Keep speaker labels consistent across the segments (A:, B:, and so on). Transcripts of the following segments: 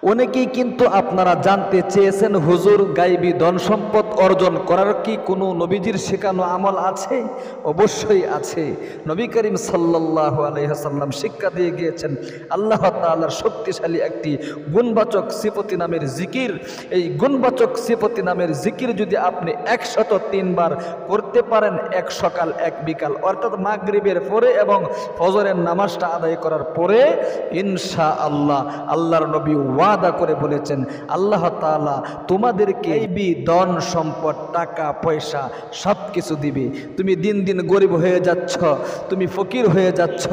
A: অনেকেই কিন্তু আপনারা জানতে চেয়েছেন, হুজুর গায়বী ধন সম্পদ অর্জন করার কি কোনো নবীজির শেখানো আমল আছে? অবশ্যই আছে। নবী করিম সাল্লাল্লাহু আলাইহি ওয়াসাল্লাম শিক্ষা দিয়ে গিয়েছেন আল্লাহ তাআলার শক্তিশালী একটি গুণবাচক সিফতি নামের জিকির। এই গুণবাচক সিফতি নামের জিকির যদি আপনি 103 বার করতে পারেন, এক সকাল এক বিকাল, অর্থাৎ মাগরিবের পরে এবং ফজরের নামাজটা আদায় করার পরে, ইনশাআল্লাহ আল্লাহর নবী ওয়াদা করে বলেছেন আল্লাহ তাআলা তোমাদেরকে ধন সম্পদ টাকা পয়সা সব কিছু দিবে। তুমি দিন দিন গরিব হয়ে যাচ্ছ, তুমি ফকির হয়ে যাচ্ছ,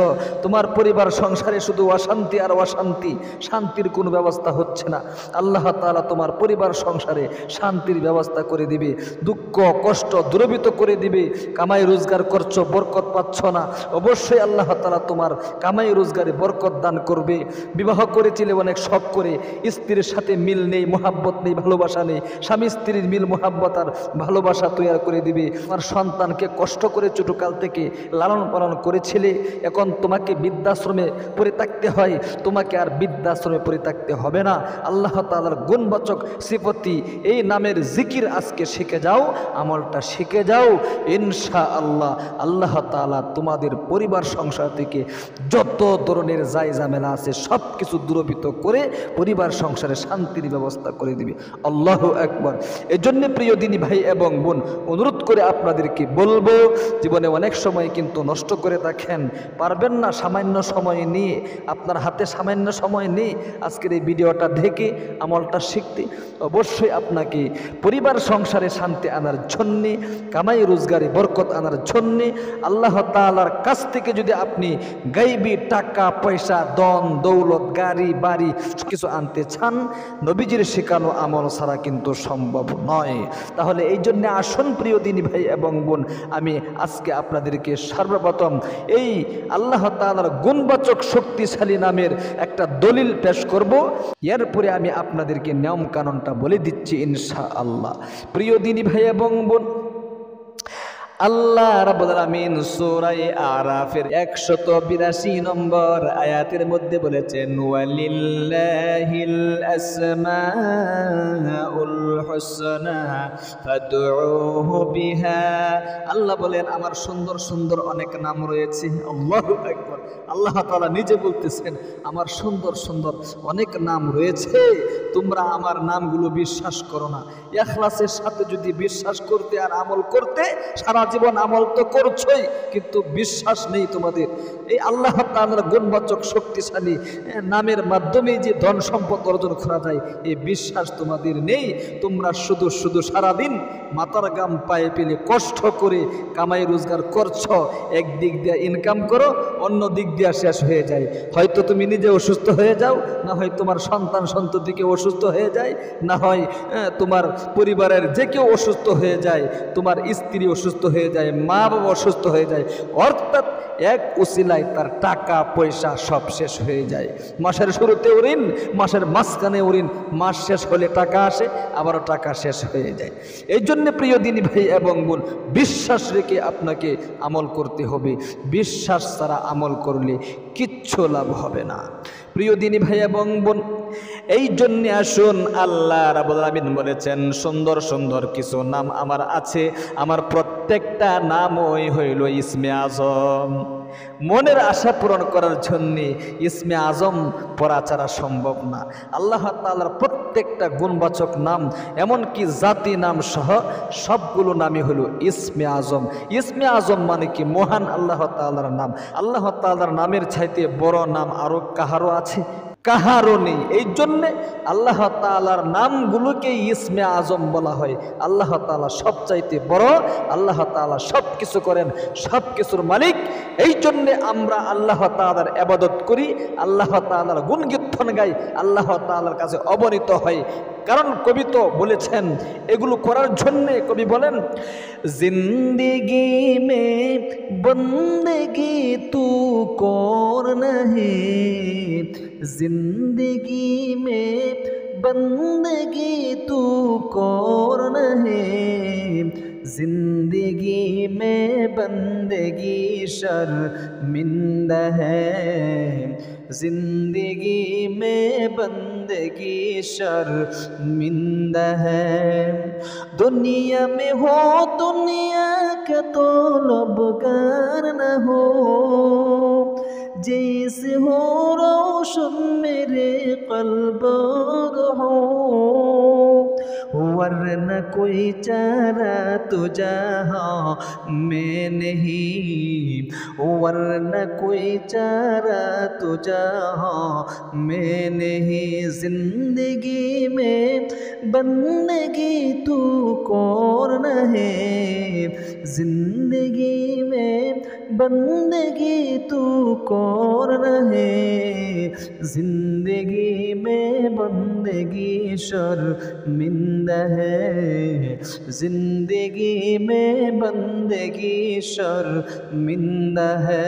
A: তোমার পরিবার সংসারে শুধু অশান্তি আর অশান্তি, শান্তির কোনো ব্যবস্থা হচ্ছে না। আল্লাহ তাআলা তোমার পরিবার সংসারে শান্তির ব্যবস্থা করে দিবে, দুঃখ কষ্ট দূরীভূত করে দিবে। কামাই রোজগার করছো, বরকত পাচ্ছ না, অবশ্যই আল্লাহ তাআলা তোমার কামাই রোজগারে বরকত দান করবে। বিবাহ করেছিলে অনেক শখ করে, স্ত্রীর সাথে মিল নেই, মোহাব্বত নেই, ভালোবাসা নেই, স্বামী স্ত্রীর মিল মোহাব্বত আর ভালোবাসা তৈরি করে দিবে। তোমার সন্তানকে কষ্ট করে ছোটকাল থেকে লালন পালন করেছিলে, এখন তোমাকে বৃদ্ধাশ্রমে পড়ে থাকতে হয়, তোমাকে আর বৃদ্ধাশ্রমে পড়ে থাকতে হবে না। আল্লাহ তাআলার গুণবাচক সিফতি এই নামের জিকির আজকে শিখে যাও, আমলটা শিখে যাও, ইনশাআল্লাহ আল্লাহ তাআলা তোমাদের পরিবার সংসার থেকে যত ধরনের ঝামেলা আছে সব কিছু দূরীভূত করে পরিবার সংসারে শান্তির ব্যবস্থা করে দিবে। আল্লাহু আকবার। এজন্য প্রিয় দিনী ভাই এবং বোন, অনুরোধ করে আপনাদেরকে বলবো, জীবনে অনেক সময় কিন্তু নষ্ট করে থাকেন, পারবেন না সামান্য সময় নিয়ে, আপনার হাতে সামান্য সময় নেই আজকের এই ভিডিওটা দেখে আমলটা শিখতে। অবশ্যই আপনাকে পরিবার সংসারে শান্তি আনার জন্যে, কামাই রোজগারে বরকত আনার জন্যে আল্লাহ তাআলার কাছ থেকে যদি আপনি গায়বী টাকা পয়সা ধন দৌলত গাড়ি বাড়ি কিছু আনতে চান, নবীজির শেখানো আমল ছাড়া কিন্তু সম্ভব নয়। তাহলে এই জন্য আসুন প্রিয় দিনী ভাই এবং বোন, আমি আজকে আপনাদেরকে সর্বপ্রথম এই আল্লাহ তাআলার গুণবাচক শক্তিশালী নামের একটা দলিল পেশ করব, এরপরে আমি আপনাদেরকে নিয়ম কানুনটা বলে দিচ্ছি ইনশাআল্লাহ। প্রিয় দিনী ভাই এবং বোন, আল্লাহ রাব্বুল আলামিন সূরা আরাফের 182 নম্বর আয়াতের মধ্যে বলেছেন, ওয়ালিল্লাহিল আসমাউল হুসনা ফাদউহু বিহা। আল্লাহ বলেন আমার সুন্দর সুন্দর অনেক নাম রয়েছে। আল্লাহু আকবার। আল্লাহ তাআলা নিজে বলতেছেন আমার সুন্দর সুন্দর অনেক নাম রয়েছে, তোমরা আমার নামগুলো বিশ্বাস করো না। ইখলাসের সাথে যদি বিশ্বাস করতে আর আমল করতে, সারা জীবন আমল তো করছোই কিন্তু বিশ্বাস নেই তোমাদের। এই আল্লাহ তাআলার গুণবাচক শক্তিশালী নামের মাধ্যমে যে ধন সম্পদ অর্জন করা যায়, এই বিশ্বাস তোমাদের নেই। তোমরা শুধু শুধু সারাদিন মাথার গাম পায়ে পেলে কষ্ট করে কামাই রোজগার করছো, একদিক দিয়ে ইনকাম করো, অন্য দিক দিয়ে শেষ হয়ে যায়। হয়তো তুমি নিজে অসুস্থ হয়ে যাও, না হয় তোমার সন্তান সন্ততিকে অসুস্থ হয়ে যায়, না হয় তোমার পরিবারের যে কেউ অসুস্থ হয়ে যায়, তোমার স্ত্রী অসুস্থ হয়ে যায়, মা বাবা অসুস্থ হয়ে যায়, অর্থাৎ এক উসিলায় তার টাকা পয়সা সব শেষ হয়ে যায়। মাসের শুরুতে ঋণ, মাসের মাঝখানে ঋণ, মাস শেষ হলে টাকা আসে, আবারও টাকা শেষ হয়ে যায়। এই জন্য প্রিয় দিনী ভাই এবং বোন, বিশ্বাস রেখে আপনাকে আমল করতে হবে। বিশ্বাস ছাড়া আমল করলে কিচ্ছু লাভ হবে না। প্রিয় দিনী ভাই এবং বোন, এই জন্য আসুন, আল্লাহ রাব্বুল আলামিন বলেছেন সুন্দর সুন্দর কিছু নাম আমার আছে, আমার প্রত্যেকটা নামই হইল ইসমে আজম। মনের আশা পূরণ করার জন্যে ইসমে আজম পড়া ছাড়া সম্ভব না। আল্লাহ তাআলার প্রত্যেকটা গুণবাচক নাম, এমনকি জাতি নাম সহ সবগুলো নামই হলো ইসমে আজম। ইসমে আজম মানে কি? মহান আল্লাহ তাআলার নাম। আল্লাহ তাআলার নামের চাইতে বড় নাম আরো কাহারও আছে? কাহারও নেই। এই জন্যে আল্লাহ তাআলার নামগুলোকে ইসমে আজম বলা হয়। আল্লাহ তাআলা সবচাইতে বড়, আল্লাহ তাআলা সব কিছু করেন, সব কিছুর মালিক। এই জন্যে আমরা আল্লাহ তাআলার ইবাদত করি, আল্লাহ তাআলার গুণকীর্তন গাই, আল্লাহ তাআলার কাছে অবনীত হই। কারণ কবি তো বলেছেন, এগুলো করার জন্যে কবি বলেন, জিন্দেগি মে বন্দেগি তু কর নহি, जिंदगी में बंदगी तू कौर नहीं, जिंदगी में बंदगी शर्मिंदा है, जिंदगी में बंदगी बंदगी शर्मिंदा है। दुनिया में हो दुनिया के तलबगार न हो, जैसे हो रोशन मेरे कल्ब हो, वरना कोई चारा तो जहाँ में नहीं, वरना कोई चारा तो जहाँ में नहीं। जिंदगी में बंदगी तू कौन है, जिंदगी में बंदगी तू कौन है, जिंदगी में बंदगी शर्मिंदा है, जिंदगी में बंदगी शर्मिंदा है।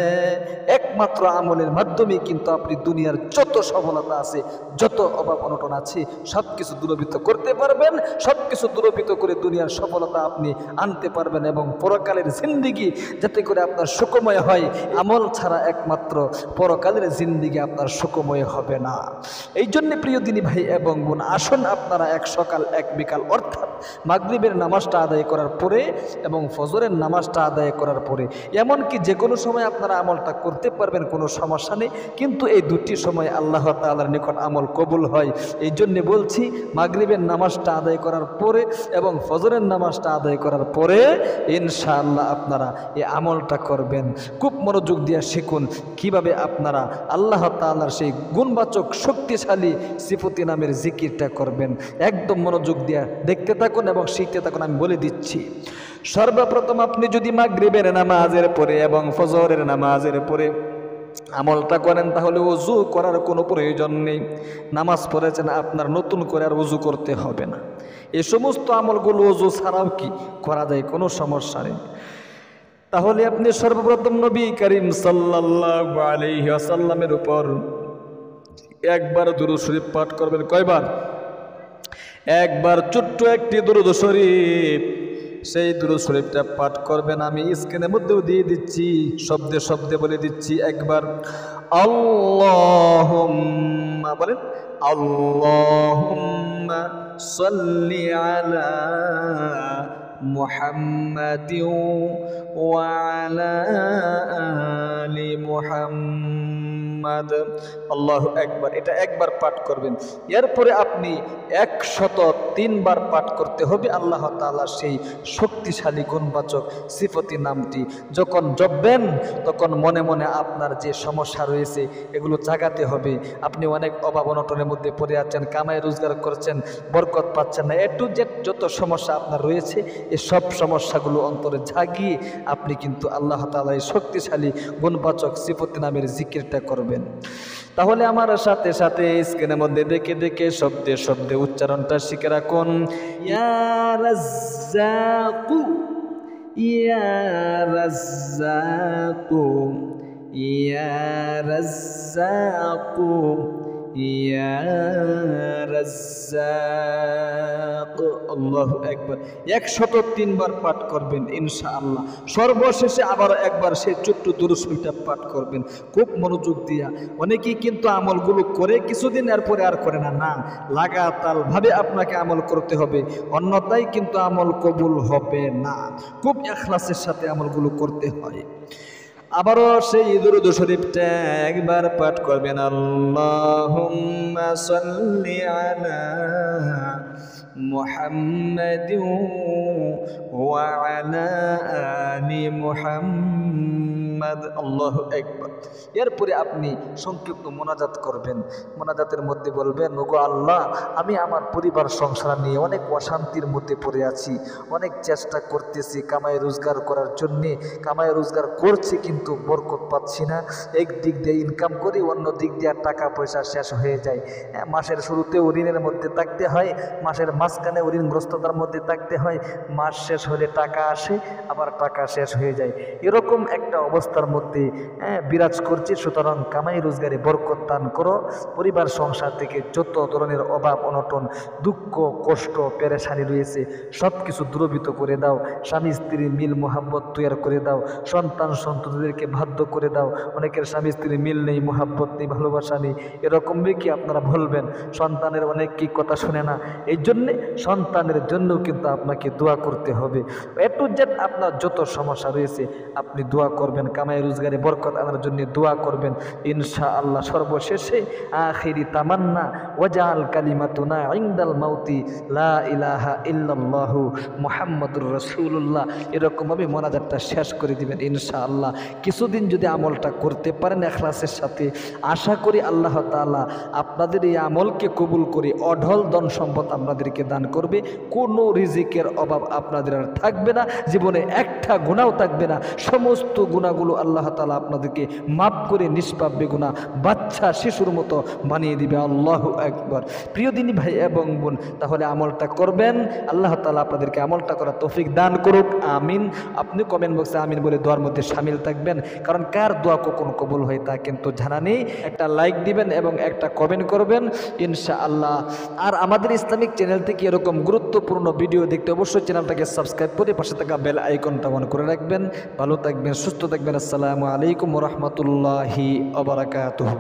A: একমাত্র আমলের মাধ্যমে কিন্তু আপনি দুনিয়ার যত সফলতা আছে, যত অভাব অনটন আছে, সবকিছু দূরীভূত করতে পারবেন, সবকিছু দূরীভূত করে দুনিয়ার সফলতা আপনি আনতে পারবেন এবং পরকালের জিন্দেগি যাতে করে আপনার সুখময় হয়। আমল ছাড়া একমাত্র পরকালের জিন্দেগি আপনার সুখময় হবে না। এই জন্য প্রিয় দিনী ভাই এবং বোন, আসুন আপনারা এক সকাল এক বিকাল অর্থাৎ মাগরিবের নামাজটা আদায় করার পরে এবং ফজরের নামাজটা আদায় করার পরে, এমনকি যে কোনো সময় আপনারা আমলটা করতে পারবেন, কোনো সমস্যা নেই, কিন্তু এই দুটি সময় আল্লাহ তাআলার নিকট আমল কবুল হয়। এই জন্যে বলছি মাগরিবের নামাজটা আদায় করার পরে এবং ফজরের নামাজটা আদায় করার পরে ইনশাআল্লাহ আপনারা এই আমলটা করবেন। খুব মনোযোগ দিয়ে শিখুন কিভাবে আপনারা আল্লাহ তাআলার সেই গুণবাচক শক্তিশালী সিফতি নামের জিকিরটা করবেন। একদম মনোযোগ দিয়ে দেখতে থাকুন এবং শিখতে থাকুন। আমি বলে দিচ্ছি, সর্বপ্রথম আপনি যদি মাগরিবের নামাজের পরে এবং ফজরের নামাজের পরে আমলটা করেন তাহলে ওযু করার কোনো প্রয়োজন নেই। নামাজ পড়েছেন, আপনার নতুন করে আর ওযু করতে হবে না। এই সমস্ত আমলগুলো ওযু ছাড়াও কি করা যায়, কোনো সমস্যা নেই। তাহলে আপনি সর্বপ্রথম নবী করিম সাল্লাল্লাহু আলাইহি ওয়াসাল্লামের উপর একবার দুরূদ শরীফ পাঠ করবেন। কয়বার? একবার ছোট্ট একটি দুরূদ শরীফ, সেই দুরূদ শরীফটা পাঠ করবেন। আমি স্ক্রিনের মধ্যেও দিয়ে দিচ্ছি, শব্দে শব্দে বলে দিচ্ছি। একবার আল্লাহুম্মা বলেন, আল্লাহুম্মা সাল্লি আলা মুহাম্মাদিন ওয়া আলা আলি মুহাম্মাদ। আল্লাহু আকবার। এটা একবার পাঠ করবেন। এরপরে আপনি 103 বার পাঠ করতে হবে আল্লাহ তাআলার সেই শক্তিশালী গুণবাচক সিফতি নামটি। যখন জপবেন তখন মনে মনে আপনার যে সমস্যা রয়েছে এগুলো জাগাতে হবে। আপনি অনেক অভাব অনটনের মধ্যে পড়ে আছেন, কামাই রোজগার করছেন, বরকত পাচ্ছেন না, টু জেড যত সমস্যা আপনার রয়েছে এই সব সমস্যাগুলো অন্তরে জাগিয়ে আপনি কিন্তু আল্লাহ তাআলার এই শক্তিশালী গুণবাচক সিফতি নামের জিকিরটা করবেন। তাহলে আমার সাথে সাথে স্ক্রিনের মধ্যে দেখে দেখে শব্দে শব্দে উচ্চারণটা শিখে রাখুন। ইয়া রাজ্জাকু, ইয়া রাজ্জাকু, ইয়া রাজ্জাকু, ইয়া রাজ্জাক। আল্লাহু আকবার। 103 বার পাঠ করবেন ইনশাআল্লাহ। সর্বশেষে আবার একবার সেই ছোট্ট দুরূদ শরীফটা পাঠ করবেন খুব মনোযোগ দিয়া। অনেকেই কিন্তু আমলগুলো করে কিছুদিন এরপরে আর করে না। না, লাগাতার ভাবে আপনাকে আমল করতে হবে, অন্যথায় কিন্তু আমল কবুল হবে না। খুব ইখলাসের সাথে আমলগুলো করতে হয়। আবারও সেই দুরূদ শরীফটা একবার পাঠ করবেন। আল্লাহুম্মা সাল্লি আলা মুহাম্মাদিন ওয়া আলা আলি মুহাম্মাদ। আল্লাহু আকবার। এরপরে আপনি সংক্ষিপ্ত মোনাজাত করবেন। মোনাজাতের মধ্যে বলবেন, ওগো আল্লাহ, আমি আমার পরিবার সংসার নিয়ে অনেক অশান্তির মধ্যে পড়ে আছি, অনেক চেষ্টা করতেছি কামাই রোজগার করার জন্যে, কামাই রোজগার করছি কিন্তু বরকত পাচ্ছি না। এক দিক দিয়ে ইনকাম করি, অন্য দিক দিয়ে টাকা পয়সা শেষ হয়ে যায়। মাসের শুরুতেও ঋণের মধ্যে থাকতে হয়, মাসের মাঝখানে ঋণগ্রস্ততার মধ্যে থাকতে হয়, মাস শেষ হলে টাকা আসে, আবার টাকা শেষ হয়ে যায়। এরকম একটা অবস্থা অবস্থার মধ্যে বিরাজ করছি। সুতরাং কামাই রোজগারে বরকত দান করো, পরিবার সংসার থেকে যত ধরনের অভাব অনটন দুঃখ কষ্ট পেরেশানি রয়েছে সব কিছু দূরীভূত করে দাও। স্বামী স্ত্রীর মিল মোহাব্বত তৈরি করে দাও, সন্তান সন্ততিদেরকে বাধ্য করে দাও। অনেকের স্বামী স্ত্রীর মিল নেই, মোহাব্বত নেই, ভালোবাসা নেই, এরকমই কি আপনারা বলবেন? সন্তানের অনেক কি কথা শুনে না, এই জন্যে সন্তানের জন্য কিন্তু আপনাকে দোয়া করতে হবে। এ টু জেড আপনার যত সমস্যা রয়েছে আপনি দোয়া করবেন, কামাই রোজগারে বরকত আনার জন্য দোয়া করবেন ইনশাআল্লাহ। সর্বশেষে আখিরি তামান্না ওয়াজাল কালিমাতুনা ইনদাল মাউতি লা ইলাহা ইল্লাল্লাহু মুহাম্মাদুর রাসূলুল্লাহ, এরকমভাবে মোনাজাতটা শেষ করে দিবেন ইনশাআল্লাহ। কিছুদিন যদি আমলটা করতে পারেন ইখলাসের সাথে, আশা করি আল্লাহ তাআলা আপনাদের এই আমলকে কবুল করে অঢল ধন সম্পদ আপনাদেরকে দান করবে। কোনো রিজিকের অভাব আপনাদের আর থাকবে না, জীবনে একটা গুনাহও থাকবে না। সমস্ত গুনাহগুলো আল্লাহ তাআলা আপনাদেরকে মাফ করে নিষ্পাপ বেগুনাহ বাচ্চা শিশুর মতো বানিয়ে দিবে। আল্লাহু আকবার। প্রিয় দিনী ভাই এবং বোন, তাহলে আমলটা করবেন, আল্লাহ তাআলা আপনাদেরকে আমলটা করার তৌফিক দান করুক, আমিন। আপনি কমেন্ট বক্সে আমিন বলে দোয়ার মধ্যে শামিল থাকবেন, কারণ কার দোয়া কখন কবুল হয় তা কিন্তু জানা নেই। একটা লাইক দিবেন এবং একটা কমেন্ট করবেন ইনশাআল্লাহ। আর আমাদের ইসলামিক চ্যানেল থেকে এরকম গুরুত্বপূর্ণ ভিডিও দেখতে অবশ্যই চ্যানেলটাকে সাবস্ক্রাইব করে পাশে থাকা বেল আইকনটা অন করে রাখবেন। ভালো থাকবেন, সুস্থ থাকবেন। আসসালামু আলাইকুম ওয়া রাহমাতুল্লাহি ওয়া বারাকাতুহু।